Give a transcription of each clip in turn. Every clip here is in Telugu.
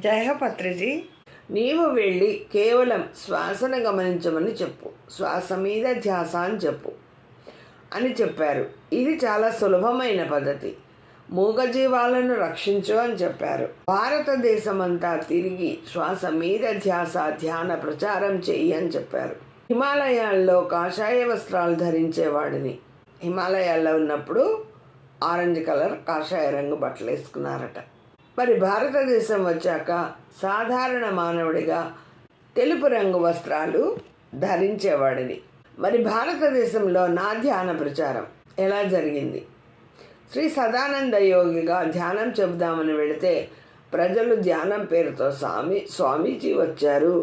జయపత్రిజీ, నీవు వెళ్ళి కేవలం శ్వాసను గమనించమని చెప్పు, శ్వాస మీద ధ్యాస అని చెప్పు అని చెప్పారు. ఇది చాలా సులభమైన పద్ధతి. మూగజీవాలను రక్షించు అని చెప్పారు. భారతదేశమంతా తిరిగి శ్వాస మీద ధ్యాస ధ్యాన ప్రచారం చెయ్యి అని చెప్పారు. హిమాలయాల్లో కాషాయ వస్త్రాలు ధరించేవాడిని. హిమాలయాల్లో ఉన్నప్పుడు ఆరెంజ్ కలర్ కాషాయ రంగు బట్టలు వేసుకున్నారట. మరి భారతదేశం వచ్చాక సాధారణ మానవుడిగా తెలుపు రంగు వస్త్రాలు ధరించేవాడిని. మరి భారతదేశంలో నా ధ్యాన ప్రచారం ఎలా జరిగింది? శ్రీ సదానంద యోగిగా ధ్యానం చెబుదామని వెళితే ప్రజలు ధ్యానం పేరుతో స్వామీజీ వచ్చారు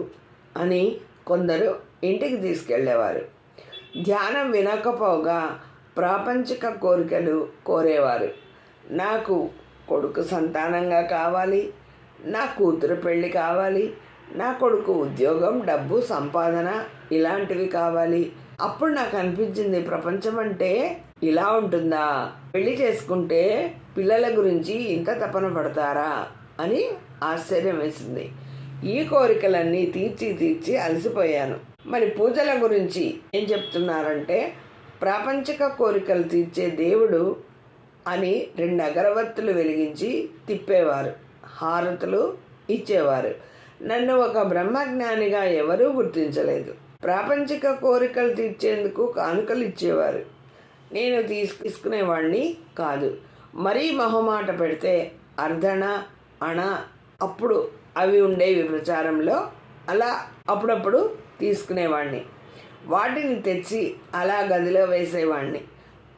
అని కొందరు ఇంటికి తీసుకెళ్లేవారు. ధ్యానం వినకపోగా ప్రాపంచిక కోరికలు కోరేవారు. నాకు కొడుకు సంతానంగా కావాలి, నా కూతురు పెళ్ళి కావాలి, నా కొడుకు ఉద్యోగం, డబ్బు, సంపాదన ఇలాంటివి కావాలి. అప్పుడు నాకు అనిపించింది, ప్రపంచం అంటే ఇలా ఉంటుందా? పెళ్లి చేసుకుంటే పిల్లల గురించి ఇంత తపన పడతారా అని ఆశ్చర్యం వేసింది. ఈ కోరికలన్నీ తీర్చి అలసిపోయాను. మరి పూజల గురించి ఏం చెప్తున్నారంటే, ప్రాపంచిక కోరికలు తీర్చే దేవుడు అని 2 అగరవత్తులు వెలిగించి తిప్పేవారు, హారతులు ఇచ్చేవారు. నన్ను ఒక బ్రహ్మజ్ఞానిగా ఎవరూ గుర్తించలేదు. ప్రాపంచిక కోరికలు తీర్చేందుకు కానుకలు ఇచ్చేవారు. నేను తీసుకునేవాడిని కాదు. మరీ మొహమాట పెడితే అర్ధణ, అణ అప్పుడు అవి ఉండేవి ప్రచారంలో. అలా అప్పుడప్పుడు తీసుకునేవాడిని. వాటిని తెచ్చి అలా గదిలో వేసేవాడిని.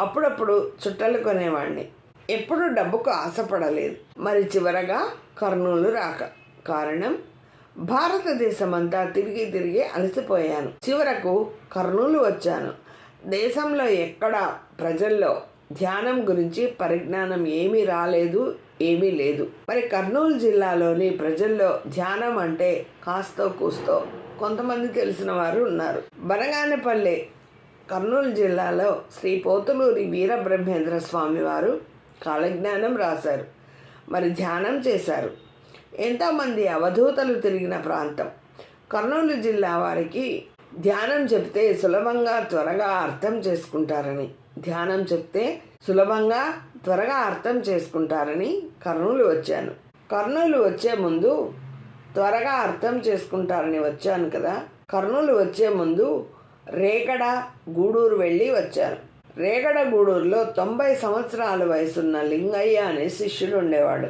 అప్పుడప్పుడు చుట్టలు కొనేవాడిని. ఎప్పుడు డబ్బుకు ఆశపడలేదు. మరి చివరగా కర్నూలు రాక కారణం, భారతదేశమంతా తిరిగి అలసిపోయాను. చివరకు కర్నూలు వచ్చాను. దేశంలో ఎక్కడ ప్రజల్లో ధ్యానం గురించి పరిజ్ఞానం ఏమీ రాలేదు, ఏమీ లేదు. మరి కర్నూలు జిల్లాలోని ప్రజల్లో ధ్యానం అంటే కాస్తో కూస్తో కొంతమంది తెలిసిన వారు ఉన్నారు. బనగానపల్లె కర్నూలు జిల్లాలో శ్రీ పోతులూరి వీరబ్రహ్మేంద్ర స్వామి వారు కాలజ్ఞానం రాశారు. మరి ధ్యానం చేశారు. ఎంతోమంది అవధూతలు తిరిగిన ప్రాంతం కర్నూలు జిల్లా. వారికి ధ్యానం చెప్తే సులభంగా త్వరగా అర్థం చేసుకుంటారని, ధ్యానం చెప్తే సులభంగా త్వరగా అర్థం చేసుకుంటారని కర్నూలు వచ్చాను. కర్నూలు వచ్చే ముందు త్వరగా అర్థం చేసుకుంటారని వచ్చాను కదా. కర్నూలు వచ్చే ముందు రేగడ, గూడూరు వెళ్ళి వచ్చాను. రేగడ, గూడూరులో 90 సంవత్సరాల వయసున్న లింగయ్య అనే శిష్యుడు ఉండేవాడు.